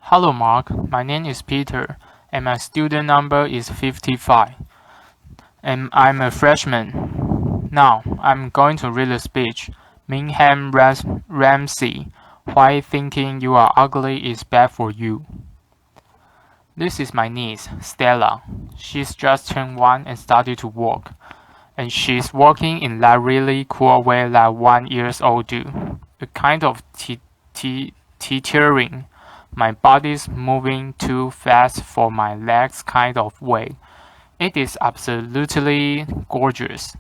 Hello Mark, my name is Peter, and my student number is 55, and I'm a freshman. Now, I'm going to read a speech. Meaghan Ramsey, why thinking you are ugly is bad for you. This is my niece, Stella. She's just turned 1 and started to walk, and she's walking in that really cool way that 1-year-olds do, a kind of teetering. My body's moving too fast for my legs kind of way. It is absolutely gorgeous.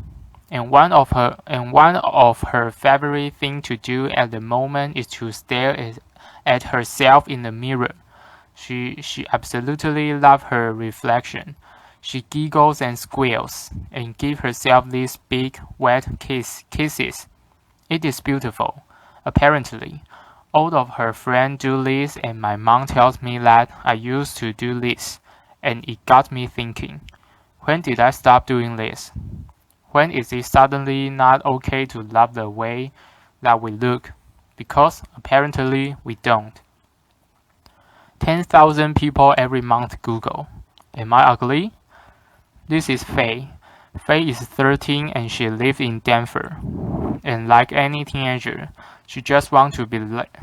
And one of her favorite things to do at the moment is to stare at herself in the mirror. She absolutely loves her reflection. She giggles and squeals and gives herself these big wet kisses. It is beautiful. Apparently, all of her friends do this, and my mom tells me that I used to do this, and it got me thinking, when did I stop doing this? When is it suddenly not okay to love the way that we look? Because apparently we don't. 10,000 people every month Google, am I ugly? This is Faye. Faye is 13 and she lives in Denver. And like any teenager, she just wants to be liked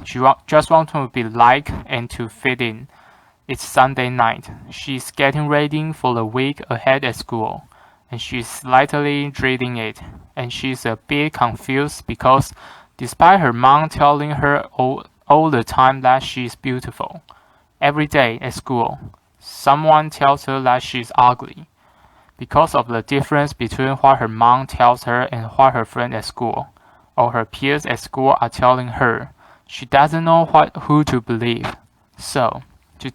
and to fit in. It's Sunday night. She's getting ready for the week ahead at school, and she's slightly dreading it. And she's a bit confused because, despite her mom telling her all the time that she's beautiful, every day at school, someone tells her that she's ugly. Because of the difference between what her mom tells her and what her friends at school or her peers at school are telling her, she doesn't know who to believe. So, she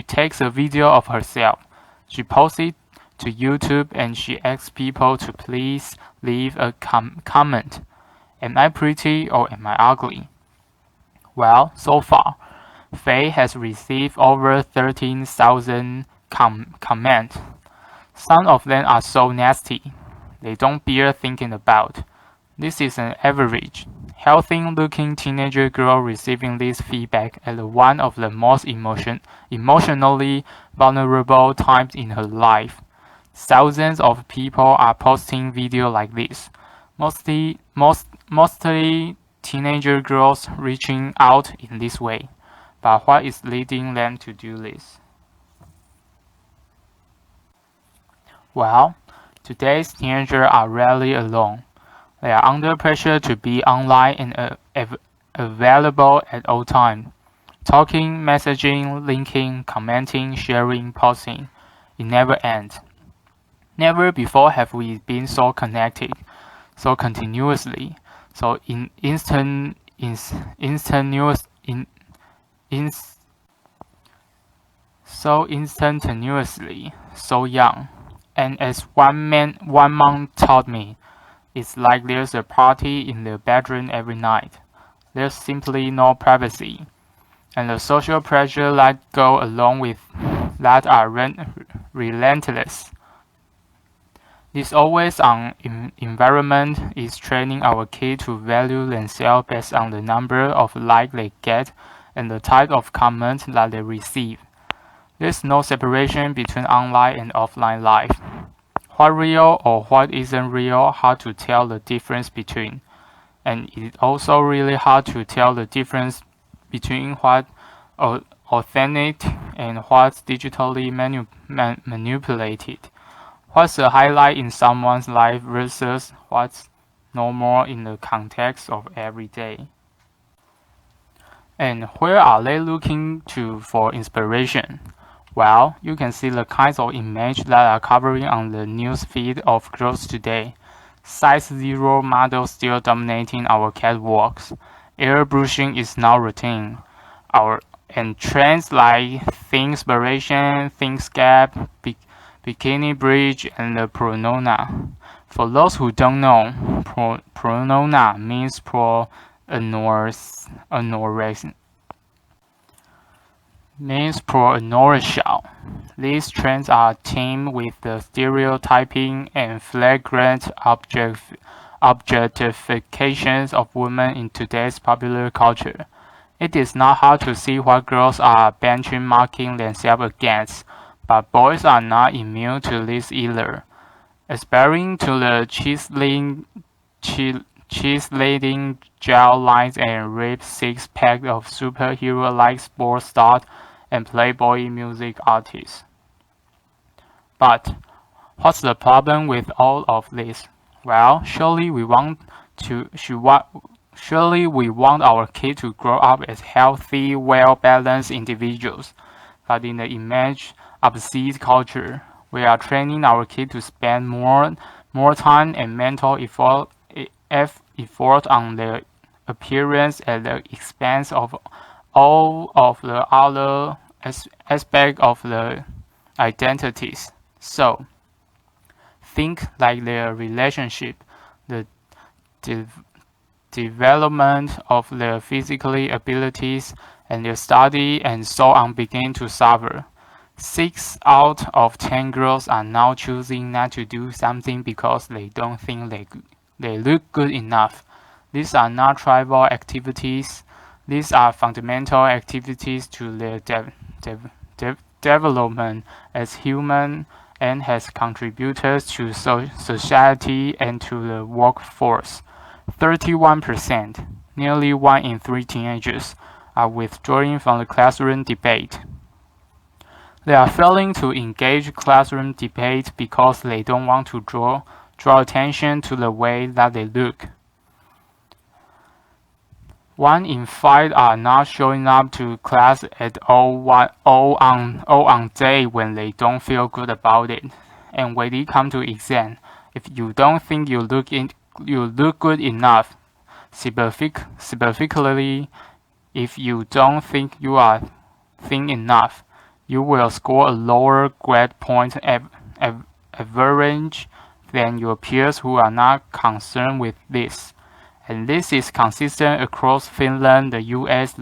takes a video of herself, she posts it to YouTube, and she asks people to please leave a comment. Am I pretty or am I ugly? Well, so far, Faye has received over 13,000 comments. Some of them are so nasty, they don't bear thinking about. This is an average, healthy-looking teenager girl receiving this feedback at one of the most emotionally vulnerable times in her life. Thousands of people are posting videos like this, mostly teenager girls reaching out in this way. But what is leading them to do this? Well, today's teenagers are rarely alone. They are under pressure to be online and available at all times. Talking, messaging, linking, commenting, sharing, posting. It never ends. Never before have we been so connected, so continuously, so instantaneously, so young. And as one mom taught me, it's like there's a party in the bedroom every night. There's simply no privacy. And the social pressure that go along with that are relentless. This always-on environment is training our kids to value themselves based on the number of likes they get and the type of comments that they receive. There's no separation between online and offline life. What real or what isn't real, hard to tell the difference between. And it's also really hard to tell the difference between what's authentic and what's digitally manipulated. What's a highlight in someone's life versus what's normal in the context of every day. And where are they looking to for inspiration? Well, you can see the kinds of images that are covering on the news feed of girls today. Size 0 models still dominating our catwalks. Airbrushing is now routine. And trends like Thinkspiration, Thinkscape, Bikini Bridge, and the Pronona. For those who don't know, Pronona means pro-anorexia. These trends are teamed with the stereotyping and flagrant objectifications of women in today's popular culture. It is not hard to see what girls are benchmarking themselves against, but boys are not immune to this either. Aspiring to the cheese-laden gel lines and ripped six-pack of superhero-like sports stars and Playboy music artists. But what's the problem with all of this? Well, surely we want our kids to grow up as healthy, well-balanced individuals. But in the image obsessed culture, we are training our kids to spend more time and mental effort on their appearance at the expense of all of the other aspects of the identities. So, think like their relationship, the development of their physical abilities, and their study and so on begin to suffer. 6 out of 10 girls are now choosing not to do something because they don't think they look good enough. These are not trivial activities. These are fundamental activities to their development as human and as contributors to society and to the workforce. 31%, nearly 1 in 3 teenagers, are withdrawing from the classroom debate. They are failing to engage classroom debate because they don't want to draw attention to the way that they look. 1 in 5 are not showing up to class at all on day when they don't feel good about it. And when they come to exam, if you don't think you look good enough, specifically if you don't think you are thin enough, you will score a lower grade point average than your peers who are not concerned with this. And this is consistent across Finland, the US,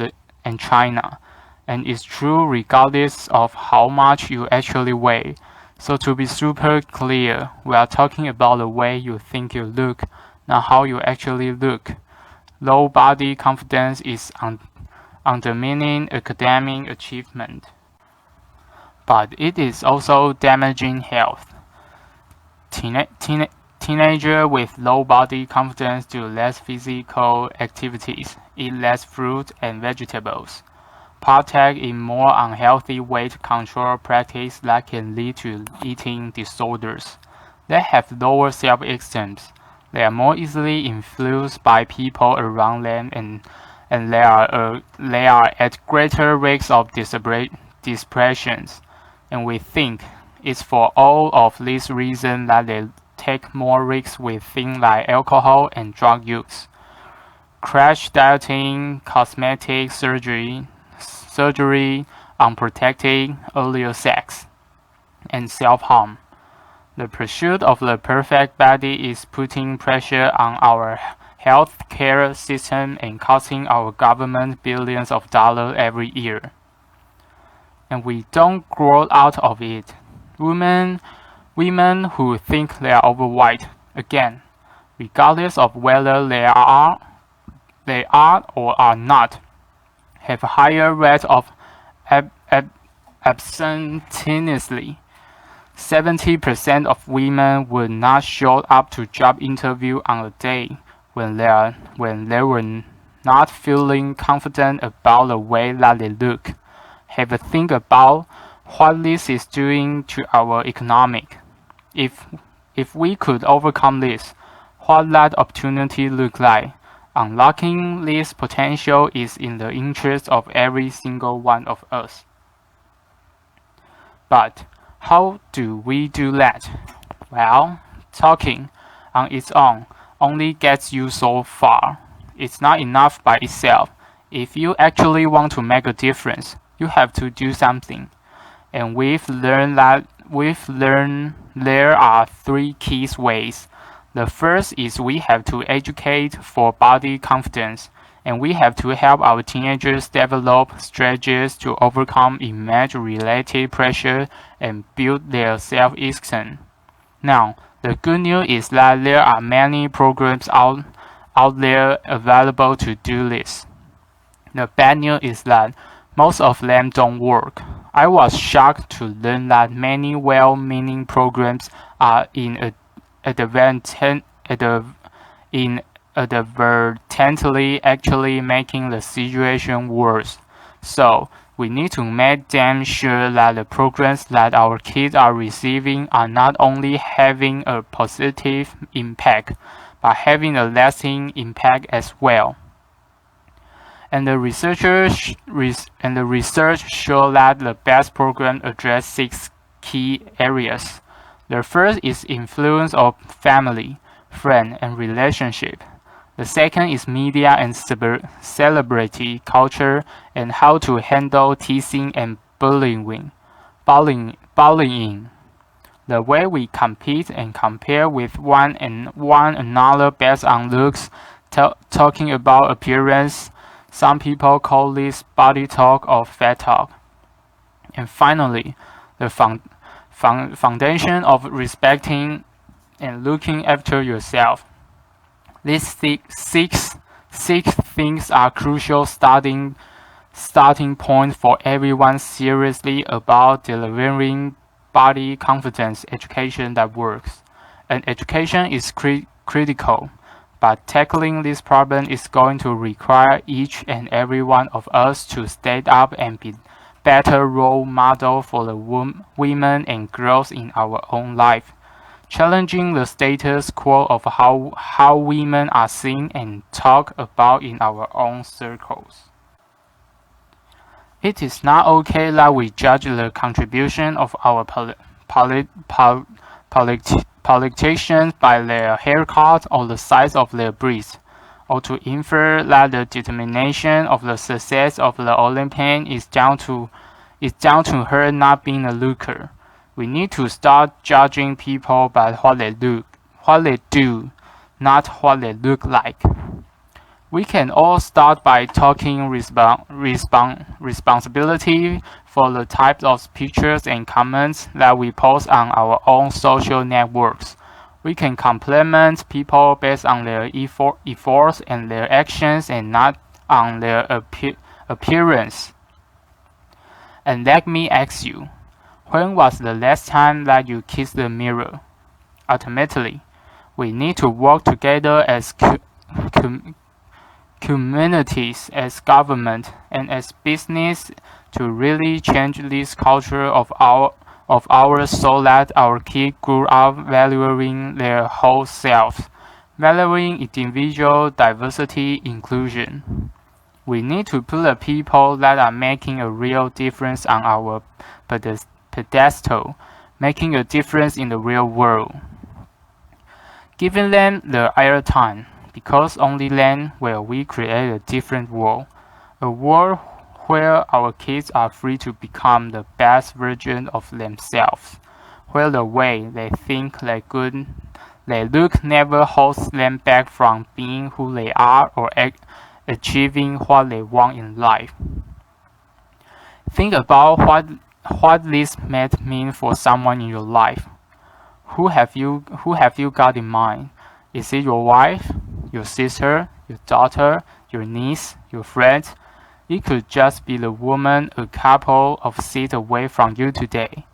and China, and is true regardless of how much you actually weigh. So to be super clear, we are talking about the way you think you look, not how you actually look. Low body confidence is undermining academic achievement, but it is also damaging health. Teenagers with low body confidence do less physical activities, eat less fruit and vegetables, partake in more unhealthy weight control practice that can lead to eating disorders. They have lower self-esteem. They are more easily influenced by people around them, and they are at greater risks of depressions. And we think it's for all of these reasons that they take more risks with things like alcohol and drug use, crash dieting, cosmetic surgery, unprotected earlier sex, and self-harm. The pursuit of the perfect body is putting pressure on our healthcare system and costing our government billions of dollars every year. And we don't grow out of it. Women who think they are overweight, again, regardless of whether they are or are not, have a higher rate of absenteeism. 70% of women would not show up to job interview on a day when they were not feeling confident about the way that they look. Have a think about what this is doing to our economy. If we could overcome this, what that opportunity look like? Unlocking this potential is in the interest of every single one of us. But how do we do that? Well, talking on its own only gets you so far. It's not enough by itself. If you actually want to make a difference, you have to do something. And we've learned there are 3 key ways. The first is we have to educate for body confidence, and we have to help our teenagers develop strategies to overcome image-related pressure and build their self-esteem. Now, the good news is that there are many programs out there available to do this. The bad news is that most of them don't work. I was shocked to learn that many well-meaning programs are inadvertently actually making the situation worse. So, we need to make damn sure that the programs that our kids are receiving are not only having a positive impact, but having a lasting impact as well. And the research show that the best program address 6 key areas. The first is influence of family, friend, and relationship. The second is media and celebrity culture and how to handle teasing and bullying. Bullying. The way we compete and compare with one another based on looks, talking about appearance. Some people call this body talk or fat talk. And finally, the foundation of respecting and looking after yourself. These six things are crucial starting point for everyone seriously about delivering body confidence education that works. And education is critical. But tackling this problem is going to require each and every one of us to stand up and be better role model for the women and girls in our own life, challenging the status quo of how women are seen and talked about in our own circles. It is not okay that we judge the contribution of our politicians by their haircut or the size of their breasts, or to infer that the determination of the success of the Olympian is down to her not being a looker. We need to start judging people by what they do, not what they look like. We can all start by taking responsibility for the types of pictures and comments that we post on our own social networks. We can compliment people based on their efforts and their actions and not on their appearance. And let me ask you, when was the last time that you kissed the mirror? Ultimately, we need to work together as communities, as government, and as business to really change this culture of ours so that our kids grow up valuing their whole selves, valuing individual diversity, inclusion. We need to put the people that are making a real difference on our pedestal, making a difference in the real world. Giving them the airtime, because only then will we create a different world. A world where our kids are free to become the best version of themselves, where the way they think they look never holds them back from being who they are or achieving what they want in life. Think about what this might mean for someone in your life. Who have you got in mind? Is it your wife, your sister, your daughter, your niece, your friend? It could just be the woman a couple of seats away from you today.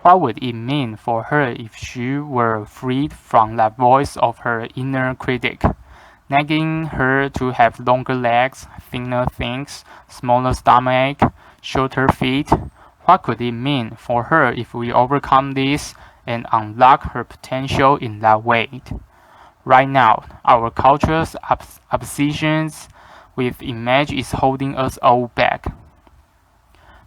What would it mean for her if she were freed from that voice of her inner critic, nagging her to have longer legs, thinner thighs, smaller stomach, shorter feet? What could it mean for her if we overcome this and unlock her potential in that way? Right now, our culture's obsessions with image is holding us all back.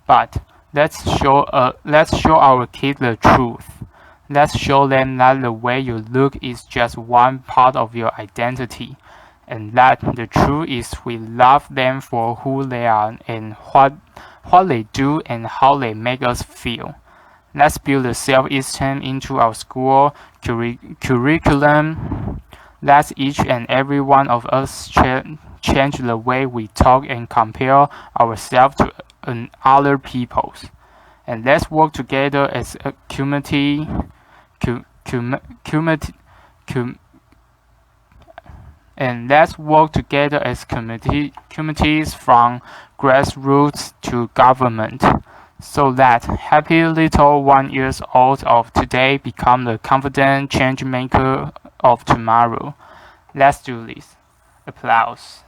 But let's show our kids the truth. Let's show them that the way you look is just one part of your identity, and that the truth is we love them for who they are and what they do and how they make us feel. Let's build the self-esteem into our school curriculum. Let's each and every one of us change the way we talk and compare ourselves to other people's. And let's work together as a community, and let's work together as communities from grassroots to government, so that happy little 1 year old of today become the confident change maker of tomorrow. Let's do this. Applause.